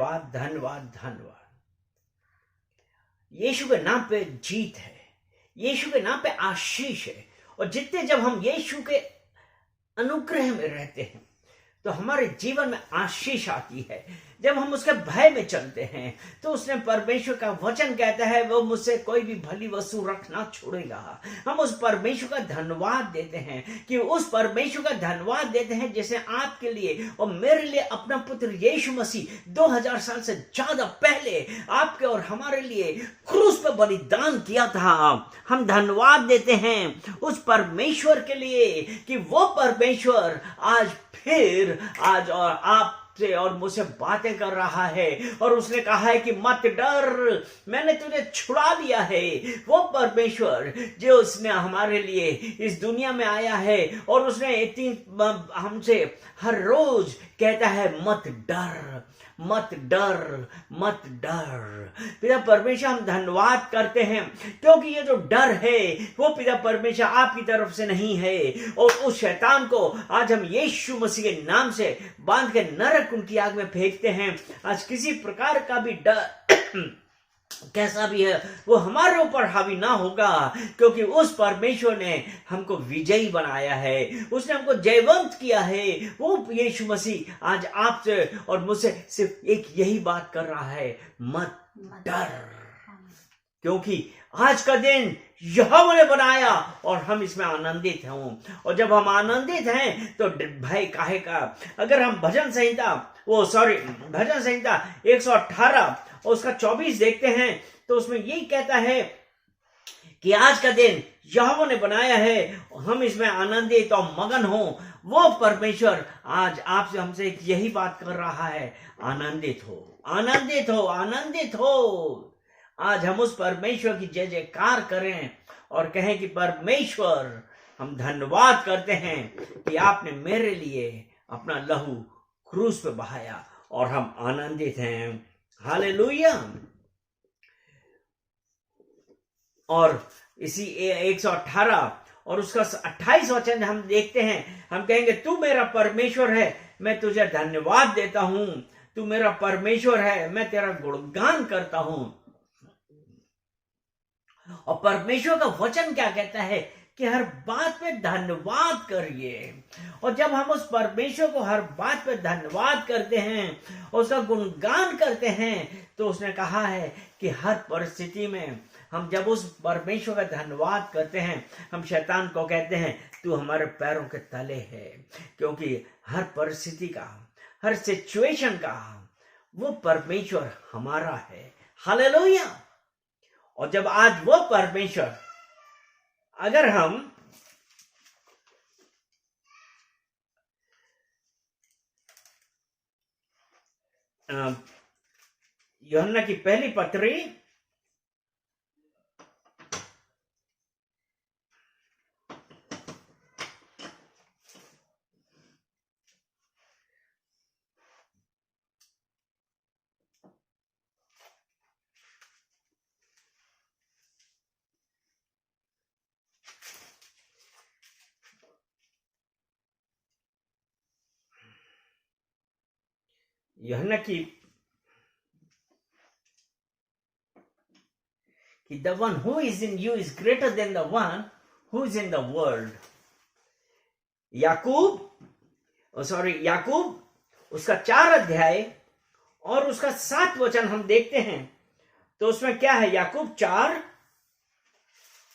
धन्यवाद धन्यवाद धन्यवाद। यीशु के नाम पे जीत है, यीशु के नाम पे आशीष है। और जितने जब हम यीशु के अनुग्रह में रहते हैं तो हमारे जीवन में आशीष आती है। जब हम उसके भय में चलते हैं तो उसने परमेश्वर का वचन कहता है वो मुझसे कोई भी भली वस्तु रखना छोड़ेगा। हम उस परमेश्वर का धन्यवाद देते हैं कि उस परमेश्वर का धन्यवाद देते हैं जिसने आपके लिए और मेरे लिए अपना पुत्र यीशु मसीह 2000 साल से ज्यादा पहले आपके और हमारे लिए क्रूस पर बलिदान किया था। हम धन्यवाद देते हैं उस परमेश्वर के लिए कि वो परमेश्वर आज और आप से और मुझसे बातें कर रहा है और उसने कहा है कि मत डर, मैंने तुझे छुड़ा लिया है। वो परमेश्वर जो उसने हमारे लिए इस दुनिया में आया है और उसने हमसे हर रोज कहता है मत डर मत डर मत डर। पिता परमेश्वर हम धन्यवाद करते हैं क्योंकि ये जो डर है वो पिता परमेश्वर आपकी तरफ से नहीं है। और उस शैतान को आज हम यीशु मसीह के नाम से बांध के नरक उनकी आग में फेंकते हैं। आज किसी प्रकार का भी डर कैसा भी है वो हमारे ऊपर हावी ना होगा क्योंकि उस परमेश्वर ने हमको विजयी बनाया है, उसने हमको जयवंत किया है। वो यीशु मसीह आज आपसे और मुझसे सिर्फ एक यही बात कर रहा है, मत डर, क्योंकि आज का दिन यहोवा ने बनाया और हम इसमें आनंदित हैं। और जब हम आनंदित हैं तो भय काहे का। अगर हम भजन संहिता 118 और उसका 24 देखते हैं तो उसमें यही कहता है कि आज का दिन यहोवा ने बनाया है, हम इसमें आनंदित और मगन हो। वो परमेश्वर आज आपसे हमसे यही बात कर रहा है, आनंदित हो आनंदित हो आनंदित हो। आज हम उस परमेश्वर की जय जयकार करें और कहें कि परमेश्वर हम धन्यवाद करते हैं कि आपने मेरे लिए अपना लहू क्रूस पे बहाया और हम आनंदित हैं। हालेलुया। और इसी 118 और उसका 28 वचन हम देखते हैं, हम कहेंगे तू मेरा परमेश्वर है, मैं तुझे धन्यवाद देता हूं। तू मेरा परमेश्वर है, मैं तेरा गुणगान करता हूं। और परमेश्वर का वचन क्या कहता है कि हर बात पे धन्यवाद करिए। और जब हम उस परमेश्वर को हर बात पे धन्यवाद करते हैं और उसका गुणगान करते हैं तो उसने कहा है कि हर परिस्थिति में हम जब उस परमेश्वर का धन्यवाद करते हैं, हम शैतान को कहते हैं तू हमारे पैरों के तले है, क्योंकि हर परिस्थिति का, हर सिचुएशन का वो परमेश्वर हमारा है। हालेलुया। और जब आज वो परमेश्वर, अगर हम यूहन्ना की पहली पत्री यूहन्ना की the one who is in you is greater than the one who is in the world. याकूब उसका 4 अध्याय और उसका 7 वचन हम देखते हैं तो उसमें क्या है, याकूब 4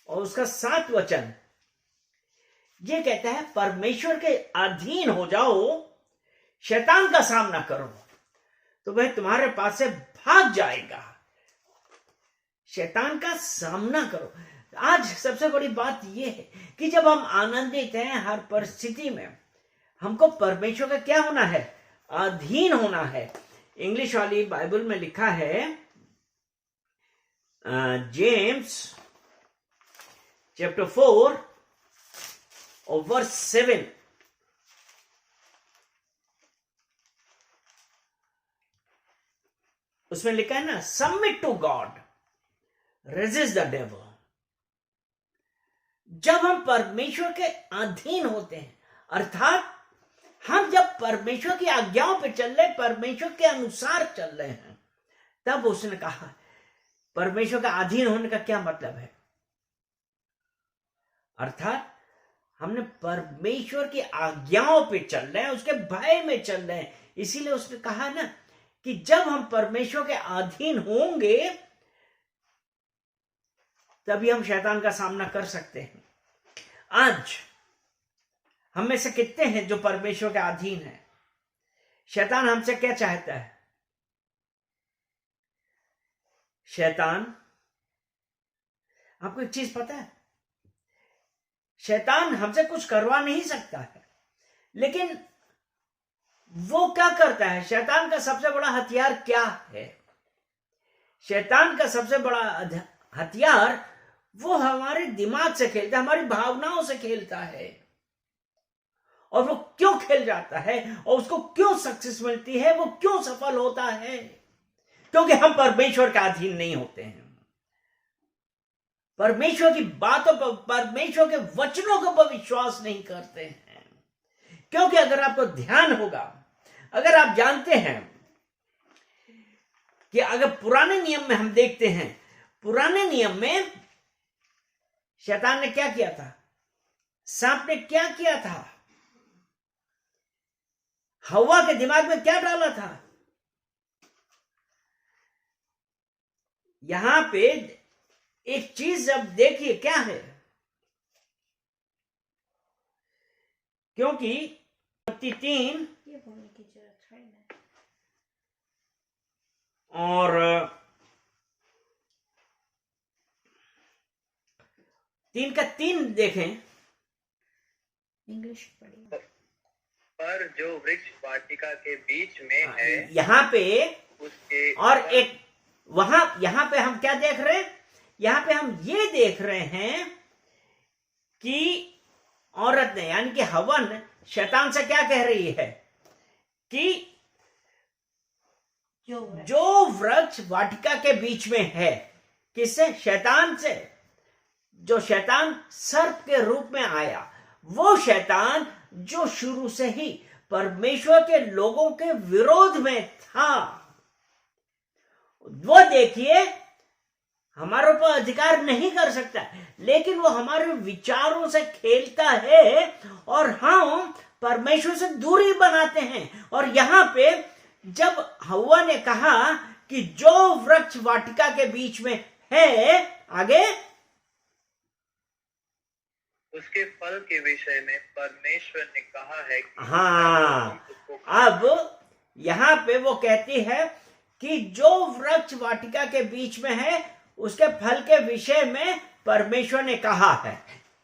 और उसका 7 वचन ये कहता है परमेश्वर के अधीन हो जाओ, शैतान का सामना करो तो वह तुम्हारे पास से भाग जाएगा। शैतान का सामना करो। आज सबसे बड़ी बात यह है कि जब हम आनंदित हैं हर परिस्थिति में, हमको परमेश्वर का क्या होना है, अधीन होना है। इंग्लिश वाली बाइबल में लिखा है जेम्स चैप्टर 4 और वर्स 7, उसमें लिखा है ना, submit to God, resist the devil. जब हम परमेश्वर के अधीन होते हैं, अर्थात हम जब परमेश्वर की आज्ञाओं पे चल रहे, परमेश्वर के अनुसार चल रहे हैं, तब उसने कहा परमेश्वर का अधीन होने का क्या मतलब है, अर्थात हमने परमेश्वर की आज्ञाओं पे चल रहे हैं, उसके भय में चल रहे हैं। इसीलिए उसने कहा ना कि जब हम परमेश्वर के अधीन होंगे तभी हम शैतान का सामना कर सकते हैं। आज हम में से कितने हैं जो परमेश्वर के अधीन है? शैतान हमसे क्या चाहता है? शैतान, आपको एक चीज पता है, शैतान हमसे कुछ करवा नहीं सकता है, लेकिन वो क्या करता है? शैतान का सबसे बड़ा हथियार क्या है? शैतान का सबसे बड़ा हथियार वो हमारे दिमाग से खेलता है, हमारी भावनाओं से खेलता है। और वो क्यों खेल जाता है और उसको क्यों सक्सेस मिलती है, वो क्यों सफल होता है? क्योंकि हम परमेश्वर का अधीन नहीं होते हैं, परमेश्वर की बातों पर, परमेश्वर के वचनों पर विश्वास नहीं करते हैं। क्योंकि अगर आपको ध्यान होगा, अगर आप जानते हैं कि अगर पुराने नियम में हम देखते हैं, पुराने नियम में शैतान ने क्या किया था? सांप ने क्या किया था? हवा के दिमाग में क्या डाला था? यहां पे एक चीज जब देखिए क्या है, क्योंकि 3 और 3 देखें, इंग्लिश पढ़िए। पर जो वृक्ष वाटिका के बीच में है, यहां पे उसके और एक वहां, यहां पे हम क्या देख रहे हैं? यहां पे हम ये देख रहे हैं कि औरत ने, यानी कि हवन, शैतान से क्या कह रही है कि जो वृक्ष वाटिका के बीच में है, किससे? शैतान से। जो शैतान सर्प के रूप में आया, वो शैतान जो शुरू से ही परमेश्वर के लोगों के विरोध में था, वो देखिए हमारे ऊपर अधिकार नहीं कर सकता, लेकिन वो हमारे विचारों से खेलता है और हम परमेश्वर से दूरी बनाते हैं। और यहां पे जब हव्वा ने कहा कि जो वृक्ष वाटिका के बीच में है, आगे उसके फल के विषय में परमेश्वर ने कहा है कि हाँ, अब यहां पे वो कहती है कि जो वृक्ष वाटिका के बीच में है, उसके फल के विषय में परमेश्वर ने कहा है।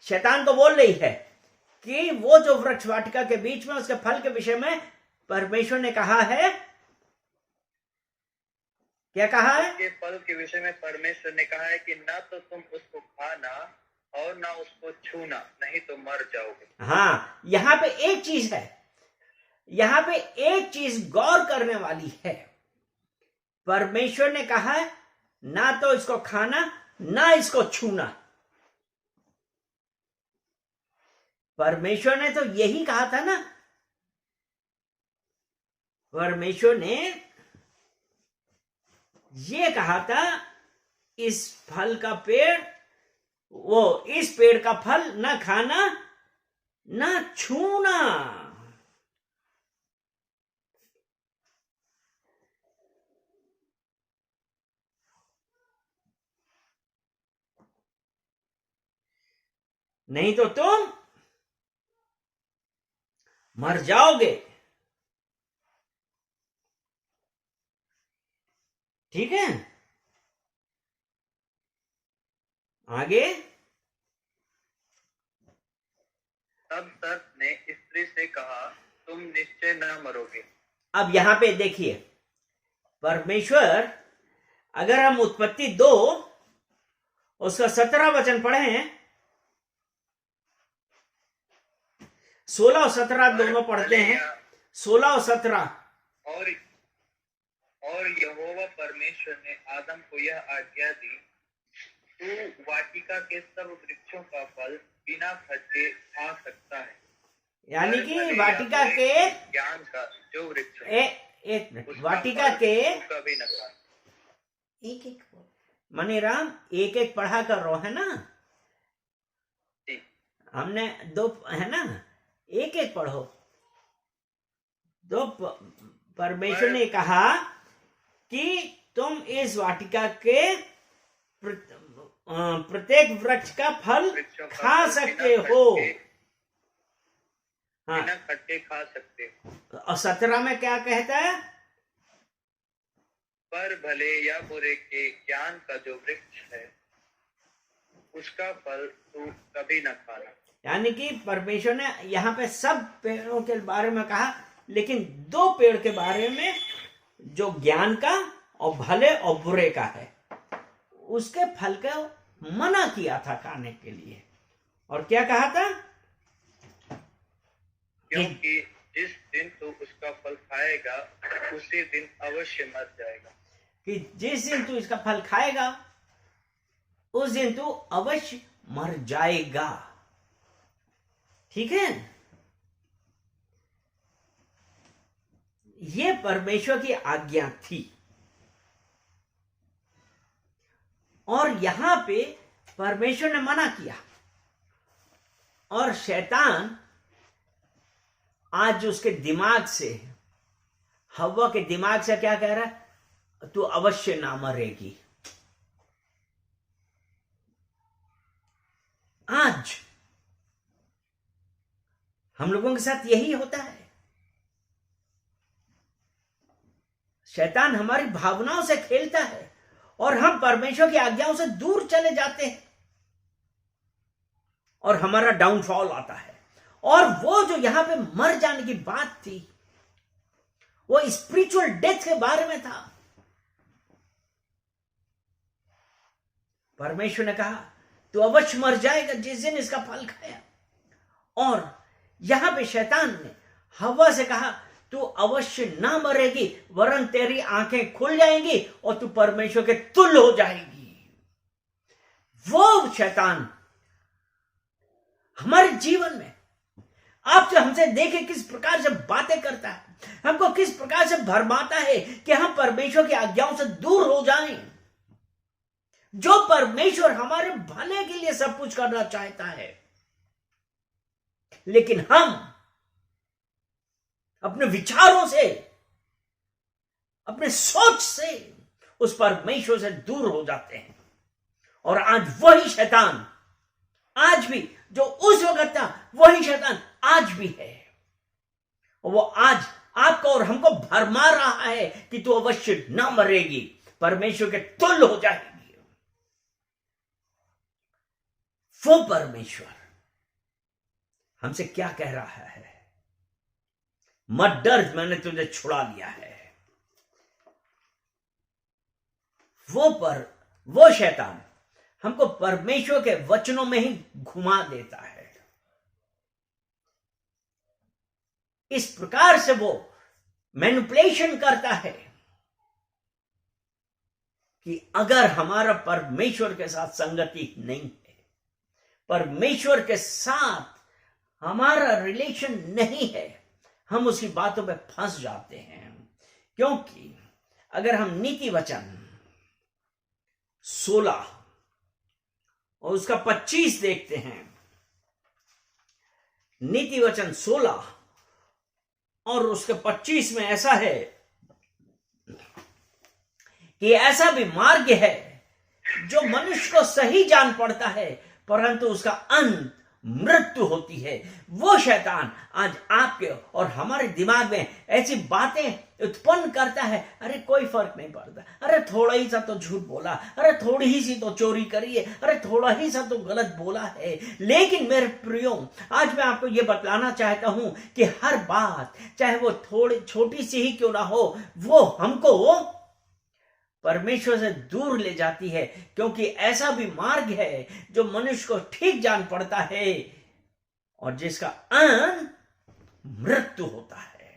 शैतान तो बोल रही है कि वो जो वृक्ष वाटिका के बीच में, उसके फल के विषय में परमेश्वर ने कहा है। क्या कहा है? उसके फल के विषय में परमेश्वर ने कहा है कि ना तो तुम उसको खाना और ना उसको छूना, नहीं तो मर जाओगे। हाँ, यहां पे एक चीज है, यहां पे एक चीज गौर करने वाली है। परमेश्वर ने कहा है ना तो इसको खाना, ना इसको छूना। परमेश्वर ने तो यही कहा था ना, परमेश्वर ने ये कहा था, इस फल का पेड़, वो इस पेड़ का फल ना खाना ना छूना। नहीं तो तुम मर जाओगे। ठीक है, आगे। तब सर्प ने स्त्री से कहा, तुम निश्चय न मरोगे। अब यहां पे देखिए, परमेश्वर, अगर हम उत्पत्ति 2 उसका 17 वचन पढ़े हैं, 16 और 17 दोनों पढ़ते हैं, 16 और 17। और यहोवा परमेश्वर ने आदम को यह आज्ञा दी, तू वाटिका के सब वृक्षों का फल बिना खर्चे खा सकता है, यानी पर कि भले वाटिका या बुरे के ज्ञान का जो वृक्ष है एक मिनट, उसका वाटिका फल के तू कभी न खाना। एक एक मनीराम एक एक पढ़ा कर रहो है ना, जी हमने दो है ना, एक एक पढ़ो। तो परमेश्वर ने कहा कि तुम इस वाटिका के प्रत्येक वृक्ष का फल वृक्षों का खा फल सकते हो। हाँ, बिना खट्टे खा सकते हो। और 17 में क्या कहता है? पर भले या बुरे के ज्ञान का जो वृक्ष है उसका फल तू कभी न खाना। यानी कि परमेश्वर ने यहाँ पे सब पेड़ों के बारे में कहा, लेकिन दो पेड़ के बारे में जो ज्ञान का और भले और बुरे का है, उसके फल का मना किया था खाने के लिए। और क्या कहा था? क्योंकि जिस दिन तू उसका फल खाएगा उसी दिन अवश्य मर जाएगा। कि जिस दिन तू इसका फल खाएगा उस दिन तू अवश्य मर जाएगा। ठीक है, ये परमेश्वर की आज्ञा थी। और यहां पे परमेश्वर ने मना किया, और शैतान आज उसके दिमाग से, हव्वा के दिमाग से क्या कह रहा है? तू अवश्य ना मरेगी। आज हम लोगों के साथ यही होता है। शैतान हमारी भावनाओं से खेलता है और हम परमेश्वर की आज्ञाओं से दूर चले जाते हैं और हमारा डाउनफॉल आता है। और वो जो यहां पे मर जाने की बात थी, वो स्पिरिचुअल डेथ के बारे में था। परमेश्वर ने कहा तू अवश्य मर जाएगा जिस दिन इसका फल खाया। और यहां पे शैतान ने हव्वा से कहा तू अवश्य ना मरेगी, वरन तेरी आंखें खुल जाएंगी और तू परमेश्वर के तुल्य हो जाएगी। वो शैतान हमारे जीवन में आपसे हमसे देखे किस प्रकार से बातें करता है, हमको किस प्रकार से भरमाता है कि हम परमेश्वर की आज्ञाओं से दूर हो जाएं। जो परमेश्वर हमारे भले के लिए सब कुछ करना चाहता है, लेकिन हम अपने विचारों से, अपने सोच से उस परमेश्वर से दूर हो जाते हैं। और आज वही शैतान, आज भी जो उस वक्त था वही शैतान आज भी है। और वो आज आपको और हमको भरमा रहा है कि तू अवश्य ना मरेगी, परमेश्वर के तुल्य हो जाएगी। वो परमेश्वर हमसे क्या कह रहा है? मत डर, मैंने तुझे छुड़ा लिया है। वो शैतान हमको परमेश्वर के वचनों में ही घुमा देता है। इस प्रकार से वो मैनिपुलेशन करता है कि अगर हमारा परमेश्वर के साथ संगति नहीं है, परमेश्वर के साथ हमारा रिलेशन नहीं है, हम उसकी बातों पे फंस जाते हैं। क्योंकि अगर हम नीति वचन 16 और उसका 25 देखते हैं, नीति वचन 16 और उसके 25 में ऐसा है कि ऐसा भी मार्ग है जो मनुष्य को सही जान पड़ता है, परंतु उसका अंत मृत्यु होती है। वो शैतान आज आपके और हमारे दिमाग में ऐसी बातें उत्पन्न करता है, अरे कोई फर्क नहीं पड़ता, अरे थोड़ा ही सा तो झूठ बोला, अरे थोड़ी ही सी तो चोरी करी है, अरे थोड़ा ही सा तो गलत बोला है। लेकिन मेरे प्रियो, आज मैं आपको ये बतलाना चाहता हूं कि हर बात, चाहे वो थोड़ी छोटी सी ही क्यों ना हो, वो हमको परमेश्वर से दूर ले जाती है। क्योंकि ऐसा भी मार्ग है जो मनुष्य को ठीक जान पड़ता है और जिसका अंत मृत्यु होता है।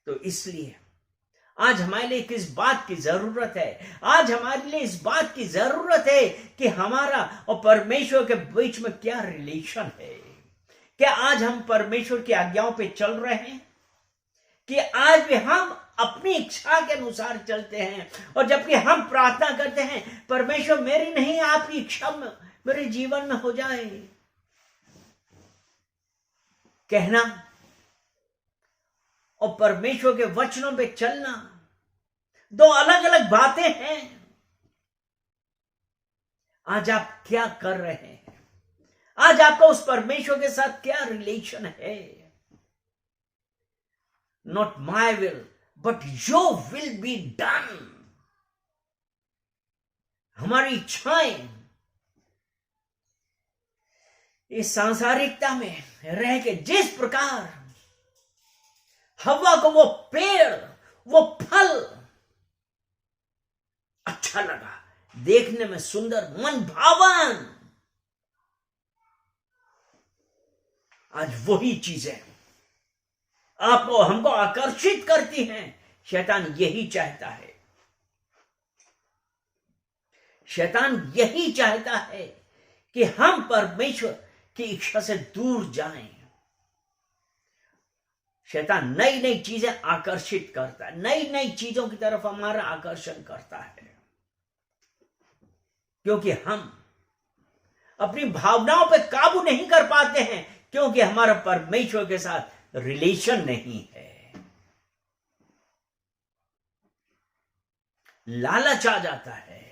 तो इसलिए आज हमारे लिए किस बात की जरूरत है? आज हमारे लिए इस बात की जरूरत है कि हमारा और परमेश्वर के बीच में क्या रिलेशन है, क्या आज हम परमेश्वर की आज्ञाओं पे चल रहे हैं? कि आज भी हम अपनी इच्छा के अनुसार चलते हैं? और जबकि हम प्रार्थना करते हैं, परमेश्वर मेरी नहीं आपकी इच्छा मेरे जीवन में हो जाए, कहना और परमेश्वर के वचनों पे चलना दो अलग अलग बातें हैं। आज आप क्या कर रहे हैं? आज आपका उस परमेश्वर के साथ क्या रिलेशन है? Not my will but your will be done. हमारी इच्छाएं इस सांसारिकता में रह के जिस प्रकार हवा को वो पेड़, वो फल अच्छा लगा, देखने में सुंदर, मन भावन, आज वही चीजें आपको हमको आकर्षित करती हैं। शैतान यही चाहता है, शैतान यही चाहता है कि हम परमेश्वर की इच्छा से दूर जाएं। शैतान नई नई चीजें आकर्षित करता है, नई नई चीजों की तरफ हमारा आकर्षण करता है, क्योंकि हम अपनी भावनाओं पर काबू नहीं कर पाते हैं, क्योंकि हमारा परमेश्वर के साथ रिलेशन नहीं है। लालच आ जाता है,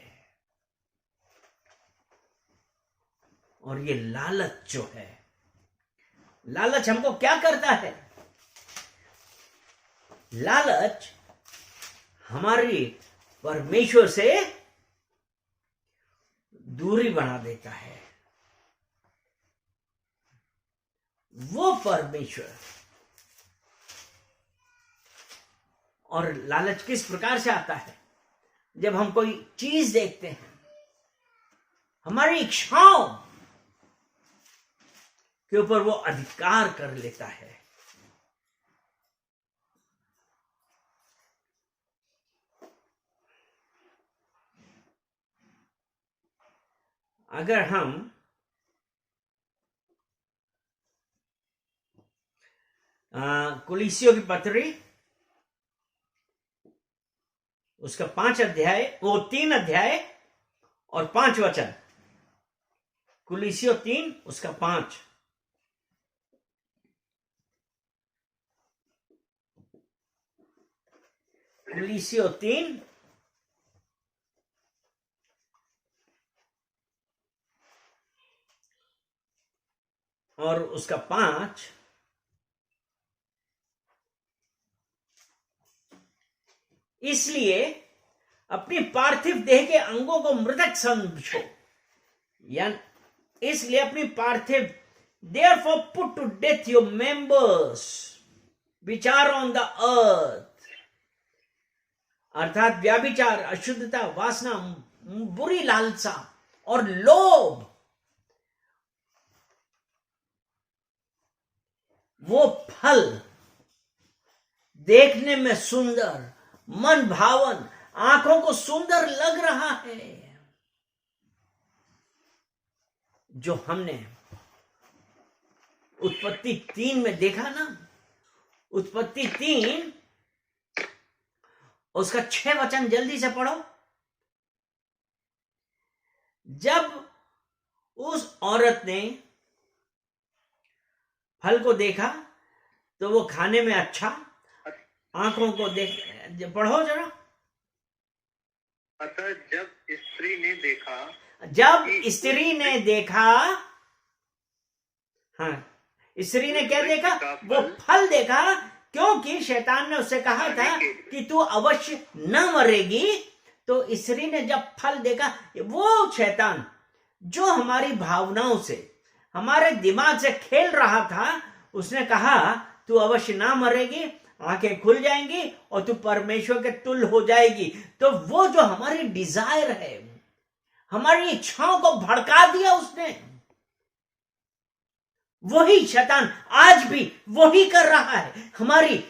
और ये लालच जो है, लालच हमको क्या करता है? लालच हमारी परमेश्वर से दूरी बना देता है। वो परमेश्वर, और लालच किस प्रकार से आता है? जब हम कोई चीज देखते हैं, हमारी इच्छाओं के ऊपर वो अधिकार कर लेता है। अगर हम कुलीसियों की पत्री उसका 5 अध्याय, वो 3 अध्याय और 5 वचन, कुलीसियों 3 उसका 5, कुलीसियों 3 और उसका 5, इसलिए अपनी पार्थिव देह के अंगों को मृतक समझो, यानी इसलिए अपनी पार्थिव, therefore put to death your members which are on the earth, अर्थात व्याभिचार, अशुद्धता, वासना, बुरी लालसा और लोभ, वो फल देखने में सुंदर, मन भावन, आंखों को सुंदर लग रहा है, जो हमने उत्पत्ति 3 में देखा ना। उत्पत्ति 3 उसका 6 वचन जल्दी से पढ़ो। जब उस औरत ने फल को देखा तो वो खाने में अच्छा, आंखों को देख, पढ़ो जरा। अतः जब स्त्री ने देखा, जब स्त्री ने देखा, हाँ, स्त्री ने क्या देखा? वो फल देखा, क्योंकि शैतान ने उससे कहा था कि तू अवश्य न मरेगी। तो स्त्री ने जब फल देखा, वो शैतान जो हमारी भावनाओं से, हमारे दिमाग से खेल रहा था, उसने कहा तू अवश्य ना मरेगी, आंखें खुल जाएंगी और तू परमेश्वर के तुल्य हो जाएगी। तो वो जो हमारी डिजायर है, हमारी इच्छाओं को भड़का दिया उसने। वही शैतान आज भी वही कर रहा है, हमारी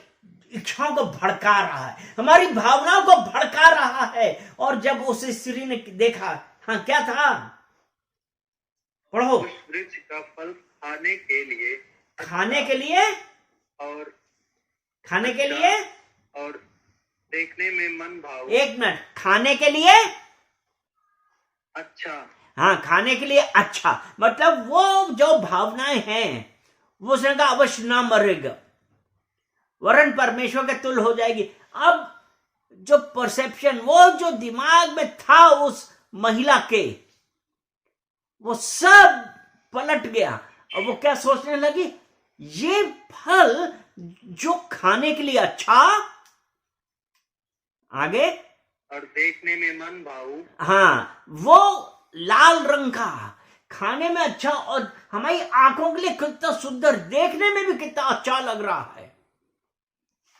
इच्छाओं को भड़का रहा है, हमारी भावनाओं को भड़का रहा है। और जब उस स्त्री ने देखा, हाँ क्या था? पढ़ो। उस वृक्ष का फल खाने के लिए खाने के लिए, और खाने के लिए, और देखने में मन भाऊ। एक मिनट, खाने के लिए अच्छा। हाँ, खाने के लिए अच्छा, मतलब वो जो भावनाएं हैं वो उसने कहा अवश्य ना मरेगा, वरन परमेश्वर के तुल्य हो जाएगी। अब जो परसेप्शन, वो जो दिमाग में था उस महिला के, वो सब पलट गया और वो क्या सोचने लगी, ये फल जो खाने के लिए अच्छा, आगे, और देखने में मन भाऊ। हाँ, वो लाल रंग का, खाने में अच्छा और हमारी आंखों के लिए कितना सुंदर, देखने में भी कितना अच्छा लग रहा है।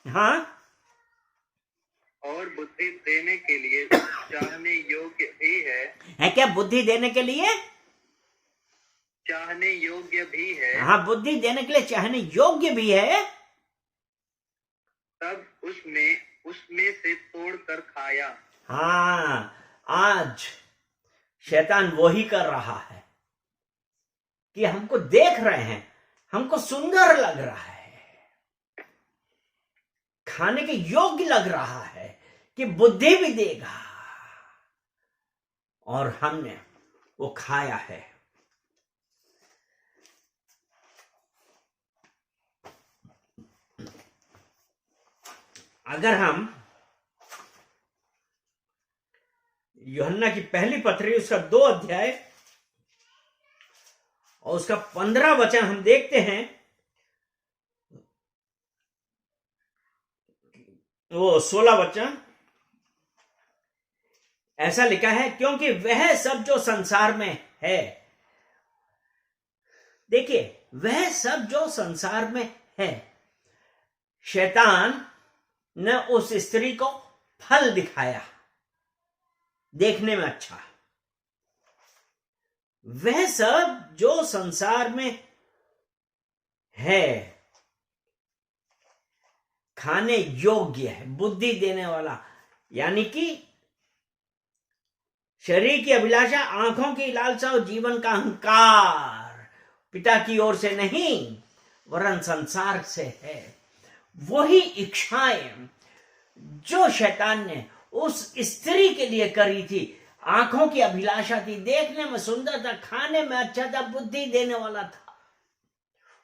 हाँ, और बुद्धि देने के लिए चाहने योग्य भी है क्या बुद्धि देने के लिए, चाहने योग्य भी है। हाँ, बुद्धि देने के लिए चाहने योग्य भी है। तब उसमें से तोड़ कर खाया। हाँ, आज शैतान वही कर रहा है कि हमको देख रहे हैं, हमको सुंदर लग रहा है, खाने के योग्य लग रहा है कि बुद्धि भी देगा, और हमने वो खाया है। अगर हम यूहन्ना की पहली पत्री उसका 2 अध्याय और उसका 15 वचन हम देखते हैं, वो 16 वचन ऐसा लिखा है, क्योंकि वह सब जो संसार में है, देखिए, वह सब जो संसार में है, शैतान ने उस स्त्री को फल दिखाया देखने में अच्छा, वह सब जो संसार में है खाने योग्य है, बुद्धि देने वाला, यानी कि शरीर की अभिलाषा, आंखों की लालसा और जीवन का अहंकार पिता की ओर से नहीं वरन संसार से है। वही इच्छाएं जो शैतान ने उस स्त्री के लिए करी थी, आंखों की अभिलाषा थी, देखने में सुंदर था, खाने में अच्छा था, बुद्धि देने वाला था,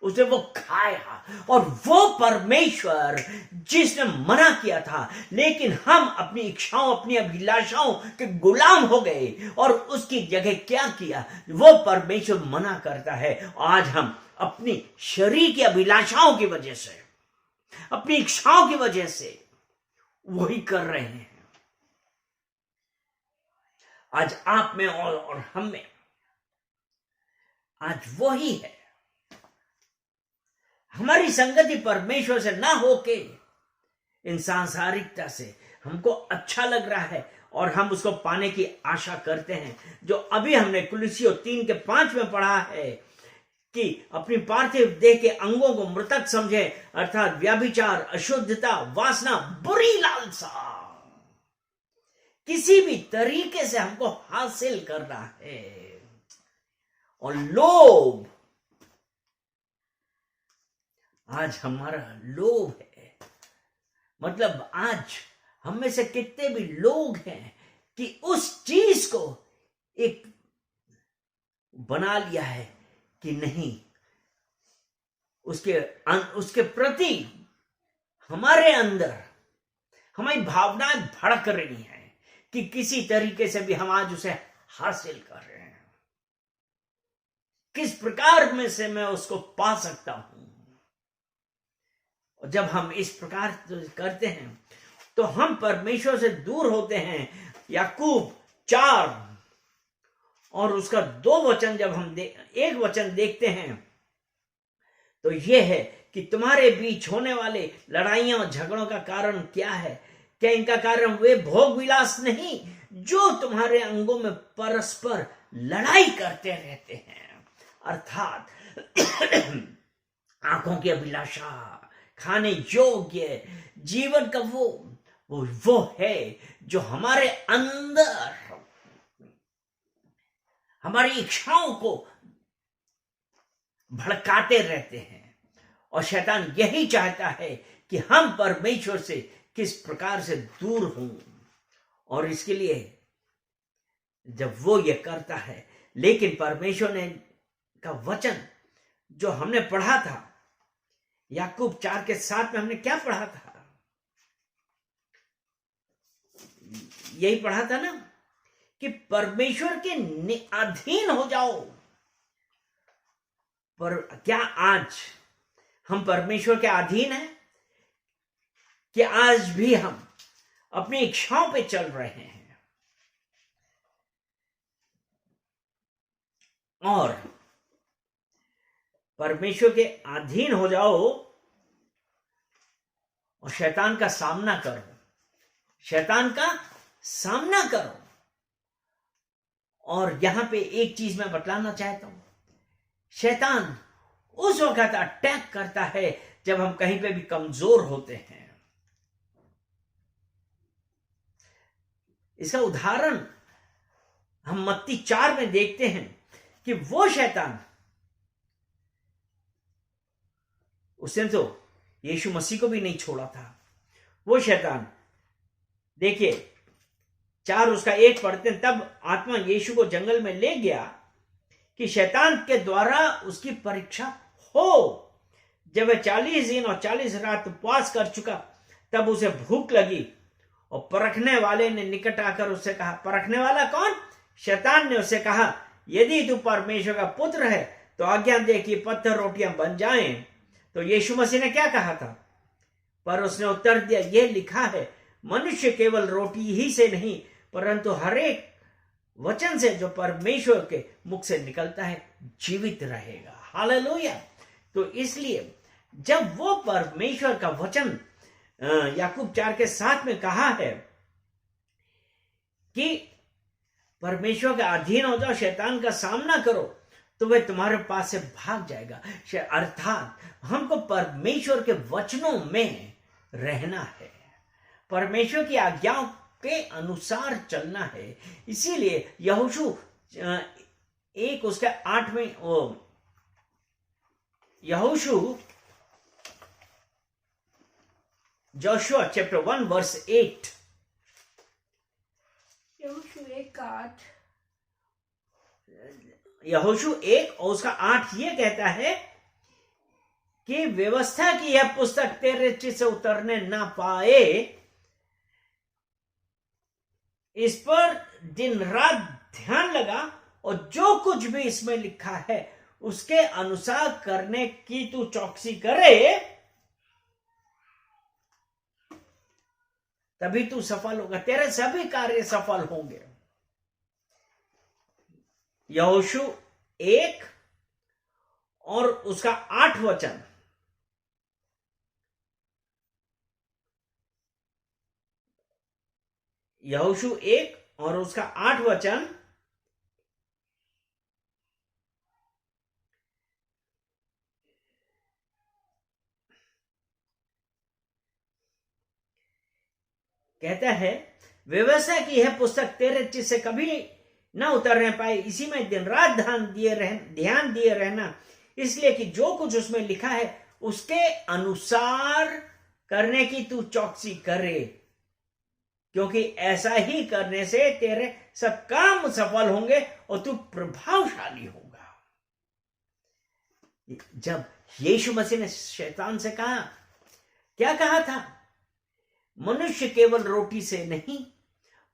उसे वो खाया। और वो परमेश्वर जिसने मना किया था, लेकिन हम अपनी इच्छाओं, अपनी अभिलाषाओं के गुलाम हो गए और उसकी जगह क्या किया, वो परमेश्वर मना करता है। आज हम अपनी शरीर की अभिलाषाओं की वजह से, अपनी इच्छाओं की वजह से वही कर रहे हैं। आज आप में और हम में आज वही है। हमारी संगति परमेश्वर से ना होके इन सांसारिकता से हमको अच्छा लग रहा है और हम उसको पाने की आशा करते हैं, जो अभी हमने कुलुस्सियों 3:5 में पढ़ा है कि अपनी पार्थिव देह के अंगों को मृतक समझे, अर्थात व्यभिचार, अशुद्धता, वासना, बुरी लालसा, किसी भी तरीके से हमको हासिल करना है, और लोभ, आज हमारा लोभ है। मतलब आज हम में से कितने भी लोग हैं कि उस चीज को एक बना लिया है कि नहीं, उसके प्रति हमारे अंदर हमारी भावनाएं भड़क रही हैं कि किसी तरीके से भी हम आज उसे हासिल कर रहे हैं, किस प्रकार में से मैं उसको पा सकता हूं। और जब हम इस प्रकार करते हैं तो हम परमेश्वर से दूर होते हैं। याकूब 4 और उसका 2 वचन जब हम एक वचन देखते हैं तो यह है कि तुम्हारे बीच होने वाले लड़ाइयां और झगड़ों का कारण क्या है? क्या इनका कारण वे भोग विलास नहीं जो तुम्हारे अंगों में परस्पर लड़ाई करते रहते हैं, अर्थात आंखों की अभिलाषा, खाने योग्य जीवन का वो है जो हमारे अंदर हमारी इच्छाओं को भड़काते रहते हैं। और शैतान यही चाहता है कि हम परमेश्वर से किस प्रकार से दूर हों। और इसके लिए जब वो ये करता है, लेकिन परमेश्वर ने का वचन जो हमने पढ़ा था, याकूब 4:7 में हमने क्या पढ़ा था? यही पढ़ा था ना कि परमेश्वर के अधीन हो जाओ। पर क्या आज हम परमेश्वर के अधीन हैं? कि आज भी हम अपनी इच्छाओं पे चल रहे हैं और परमेश्वर के अधीन हो जाओ और शैतान का सामना करो, शैतान का सामना करो। और यहां पे एक चीज मैं बतलाना चाहता हूं, शैतान उस वक्त अटैक करता है जब हम कहीं पे भी कमजोर होते हैं। इसका उदाहरण हम मत्ती 4 में देखते हैं कि वो शैतान, उसने तो यीशु मसीह को भी नहीं छोड़ा था। वो शैतान, देखिए 4:1 पढ़ते हैं, तब आत्मा यीशु को जंगल में ले गया कि शैतान के द्वारा उसकी परीक्षा हो। जब वह 40 दिन और 40 रात उपवास कर चुका, तब उसे भूख लगी और परखने वाले ने निकट आकर उससे कहा, परखने वाला कौन? शैतान ने उससे कहा, यदि तू परमेश्वर का पुत्र है तो आज्ञा दे कि पत्थर रोटियां बन जाएं। तो यीशु मसीह ने क्या कहा था? पर उसने उत्तर दिया, यह लिखा है, मनुष्य केवल रोटी ही से नहीं परंतु हर एक वचन से जो परमेश्वर के मुख से निकलता है जीवित रहेगा। हालेलुया। तो इसलिए जब वो परमेश्वर का वचन याकूब 4:7 में कहा है कि परमेश्वर के अधीन हो जाओ, शैतान का सामना करो, तो वह तुम्हारे पास से भाग जाएगा। अर्थात हमको परमेश्वर के वचनों में रहना है, परमेश्वर की आज्ञाओं के अनुसार चलना है। इसीलिए यहोशू 1:8 में जोशुआ चैप्टर 1:8, यहोशू 1 और उसका 8 ये कहता है कि व्यवस्था की यह पुस्तक तेरे चित्त से उतरने ना पाए, इस पर दिन रात ध्यान लगा और जो कुछ भी इसमें लिखा है उसके अनुसार करने की तू चौकसी करे, तभी तू सफल होगा, तेरे सभी कार्य सफल होंगे। यहोशू 1 और उसका 8 वचन, यहोशू 1 और उसका 8 वचन, कहता है, व्यवस्था की यह पुस्तक तेरे चित्त से कभी ना उतरने पाए, इसी में दिन रात ध्यान दिए रहना, इसलिए कि जो कुछ उसमें लिखा है उसके अनुसार करने की तू चौकसी करे, क्योंकि ऐसा ही करने से तेरे सब काम सफल होंगे और तू प्रभावशाली होगा। जब यीशु मसीह ने शैतान से कहा, क्या कहा था? मनुष्य केवल रोटी से नहीं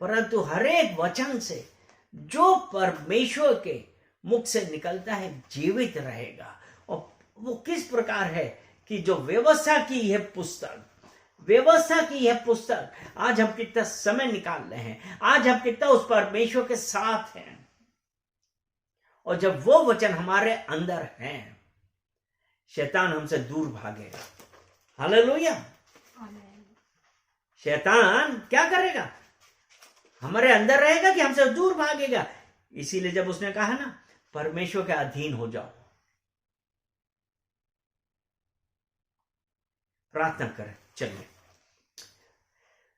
परंतु हर एक वचन से जो परमेश्वर के मुख से निकलता है जीवित रहेगा। और वो किस प्रकार है कि जो व्यवस्था की यह पुस्तक आज हम कितना समय निकाल रहे हैं, आज हम कितना उस परमेश्वर के साथ हैं, और जब वो वचन हमारे अंदर हैं शैतान हमसे दूर भागेगा। हालेलुया। शैतान क्या करेगा? हमारे अंदर रहेगा कि हमसे दूर भागेगा। इसीलिए जब उसने कहा ना, परमेश्वर के अधीन हो जाओ, प्रार्थना करें। चलिए,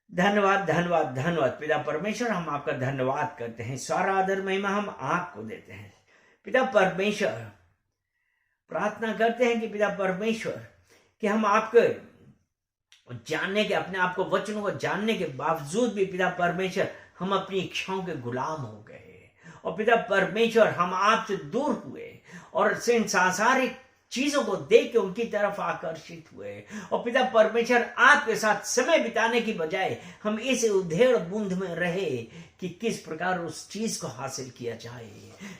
धन्यवाद धन्यवाद धन्यवाद पिता परमेश्वर, हम आपका धन्यवाद करते हैं, सारा आदर महिमा हम आपको देते हैं। पिता परमेश्वर, प्रार्थना करते हैं कि पिता परमेश्वर कि हम आपके जानने के, अपने आप को वचनों को जानने के बावजूद भी पिता परमेश्वर हम अपनी इच्छाओं के गुलाम हो गए, और पिता परमेश्वर हम आपसे दूर हुए और इन सांसारिक चीजों को देख के उनकी तरफ आकर्षित हुए, और पिता परमेश्वर आपके साथ समय बिताने की बजाय हम इस उधेड़ बूंद में रहे कि किस प्रकार उस चीज को हासिल किया जाए।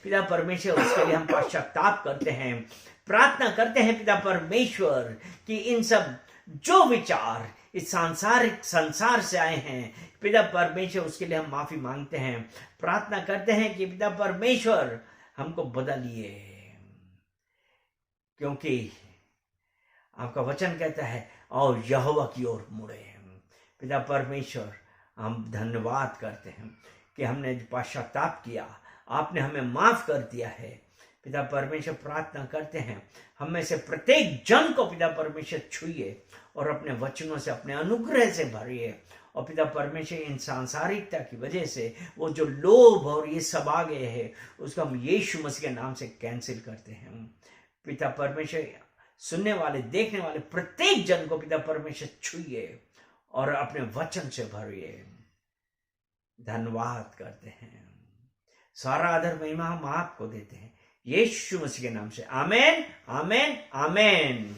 पिता परमेश्वर उसके लिए हम पश्चाताप करते हैं, प्रार्थना करते हैं पिता परमेश्वर कि इन सब जो विचार इस सांसारिक संसार से आए हैं पिता परमेश्वर उसके लिए हम माफी मांगते हैं, प्रार्थना करते हैं कि पिता परमेश्वर हमको बदलिए, क्योंकि आपका वचन कहता है और यहोवा की ओर मुड़े। पिता परमेश्वर हम धन्यवाद करते हैं कि हमने पश्चाताप किया, आपने हमें माफ कर दिया है। पिता परमेश्वर प्रार्थना करते हैं हम में से प्रत्येक जन को पिता परमेश्वर छुइए और अपने वचनों से, अपने अनुग्रह से भरिए, और पिता परमेश्वर इन सांसारिकता की वजह से वो जो लोभ और ये सब आ गए हैं उसको हम यीशु मसीह के नाम से कैंसिल करते हैं। पिता परमेश्वर सुनने वाले, देखने वाले प्रत्येक जन को पिता परमेश्वर छुइए और अपने वचन से भरिए। धन्यवाद करते हैं, सारा आदर महिमा हम आपको देते हैं यीशु मसीह के नाम से। आमेन, आमेन, आमेन।